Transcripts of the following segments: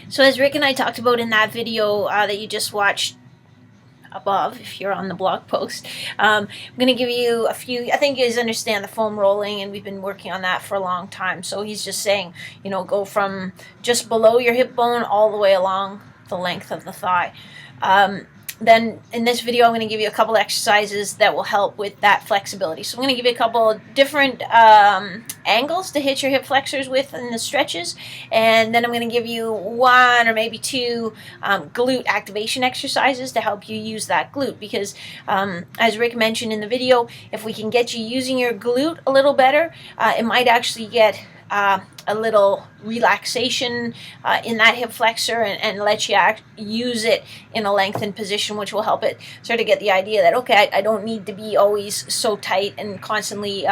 So as Rick and I talked about in that video that you just watched above, if you're on the blog post, I'm going to give you a few. I think you guys understand the foam rolling, and we've been working on that for a long time. So he's just saying, you know, go from just below your hip bone all the way along the length of the thigh. Then in this video, I'm going to give you a couple exercises that will help with that flexibility. So I'm going to give you a couple different angles to hit your hip flexors with in the stretches, and then I'm going to give you one or maybe two glute activation exercises to help you use that glute, because as Rick mentioned in the video, if we can get you using your glute a little better, it might actually get a little relaxation in that hip flexor and let you use it in a lengthened position, which will help it sort of get the idea that, okay, I don't need to be always so tight and constantly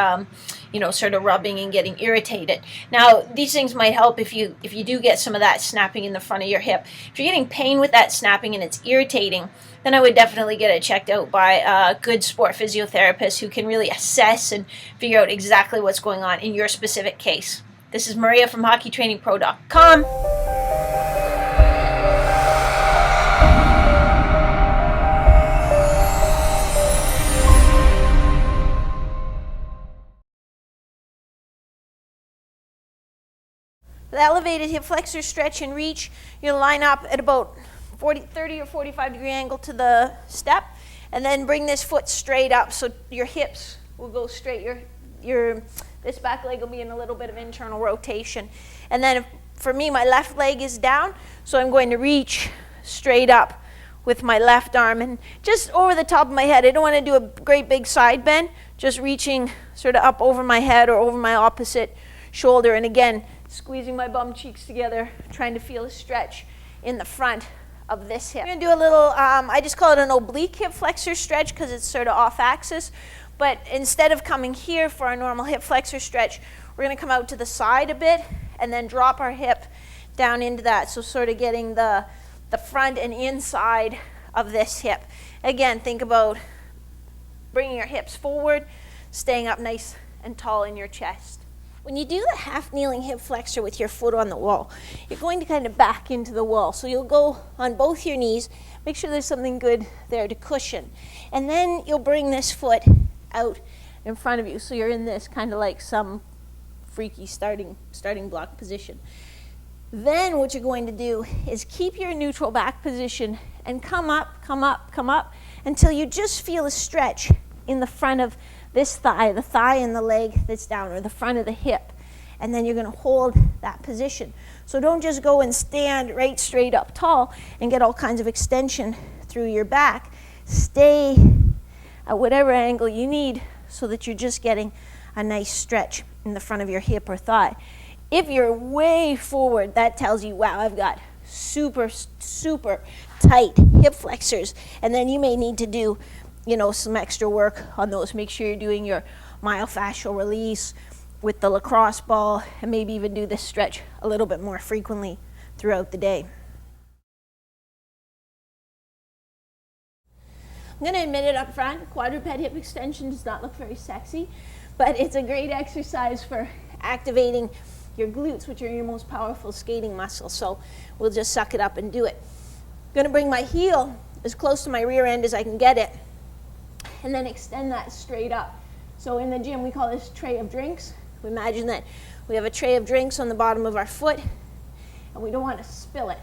you know, sort of rubbing and getting irritated. Now, these things might help if you do get some of that snapping in the front of your hip. If you're getting pain with that snapping and it's irritating, then I would definitely get it checked out by a good sport physiotherapist who can really assess and figure out exactly what's going on in your specific case. This is Maria from HockeyTrainingPro.com. The elevated hip flexor stretch and reach, you'll line up at about 30 or 45 degree angle to the step, and then bring this foot straight up so your hips will go straight. This back leg will be in a little bit of internal rotation. And then for me, my left leg is down, so I'm going to reach straight up with my left arm and just over the top of my head. I don't want to do a great big side bend, just reaching sort of up over my head or over my opposite shoulder. And again, squeezing my bum cheeks together, trying to feel a stretch in the front of this hip. I'm going to do a little, I just call it an oblique hip flexor stretch because it's sort of off axis. But instead of coming here for our normal hip flexor stretch, we're going to come out to the side a bit and then drop our hip down into that. So sort of getting the front and inside of this hip. Again, think about bringing your hips forward, staying up nice and tall in your chest. When you do the half kneeling hip flexor with your foot on the wall, you're going to kind of back into the wall. So you'll go on both your knees, make sure there's something good there to cushion. And then you'll bring this foot out in front of you, so you're in this kind of like some freaky starting block position. Then what you're going to do is keep your neutral back position and come up until you just feel a stretch in the front of this thigh, the thigh and the leg that's down, or the front of the hip. And then you're going to hold that position. So don't just go and stand right straight up tall and get all kinds of extension through your back. Stay at whatever angle you need so that you're just getting a nice stretch in the front of your hip or thigh. If you're way forward, that tells you, wow, I've got super tight hip flexors. And then you may need to do, you know, some extra work on those. Make sure you're doing your myofascial release with the lacrosse ball, and maybe even do this stretch a little bit more frequently throughout the day. I'm going to admit it up front, quadruped hip extension does not look very sexy, but it's a great exercise for activating your glutes, which are your most powerful skating muscles. So we'll just suck it up and do it. I'm going to bring my heel as close to my rear end as I can get it, and then extend that straight up. So in the gym, we call this tray of drinks. We imagine that we have a tray of drinks on the bottom of our foot, and we don't want to spill it.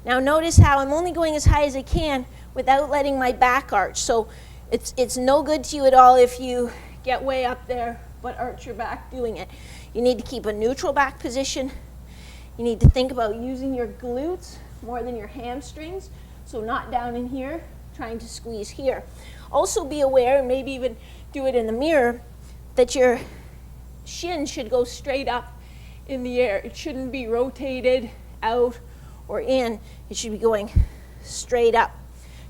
Now notice how I'm only going as high as I can without letting my back arch. So it's no good to you at all if you get way up there but arch your back doing it. You need to keep a neutral back position. You need to think about using your glutes more than your hamstrings. So not down in here, trying to squeeze here. Also be aware, and maybe even do it in the mirror, that your shin should go straight up in the air. It shouldn't be rotated out or in. It should be going straight up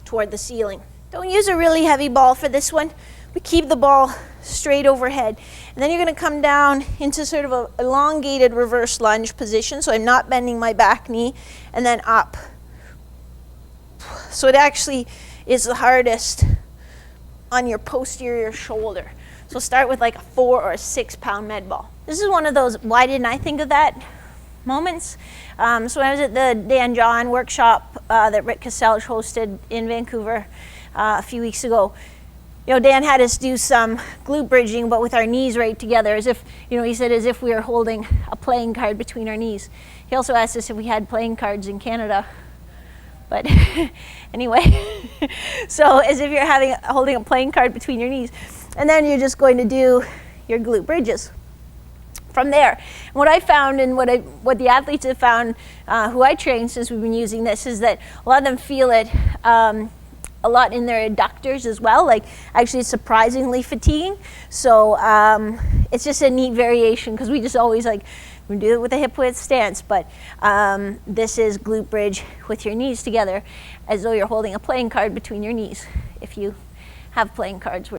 toward the ceiling. Don't use a really heavy ball for this one, but keep the ball straight overhead. And then you're going to come down into sort of an elongated reverse lunge position, so I'm not bending my back knee, and then up. So it actually is the hardest on your posterior shoulder. So start with like a 4 or a 6 pound med ball. This is one of those, why didn't I think of that moments. So when I was at the Dan John workshop that Rick Kaselj hosted in Vancouver a few weeks ago, Dan had us do some glute bridging, but with our knees right together, as if, he said, as if we were holding a playing card between our knees. He also asked us if we had playing cards in Canada. But anyway, so as if you're holding a playing card between your knees. And then you're just going to do your glute bridges from there. And what I found, and what the athletes have found who I train since we've been using this, is that a lot of them feel it a lot in their adductors as well. Like, actually it's surprisingly fatiguing. So it's just a neat variation, because we just always we do it with a hip width stance, but this is glute bridge with your knees together, as though you're holding a playing card between your knees, if you have playing cards.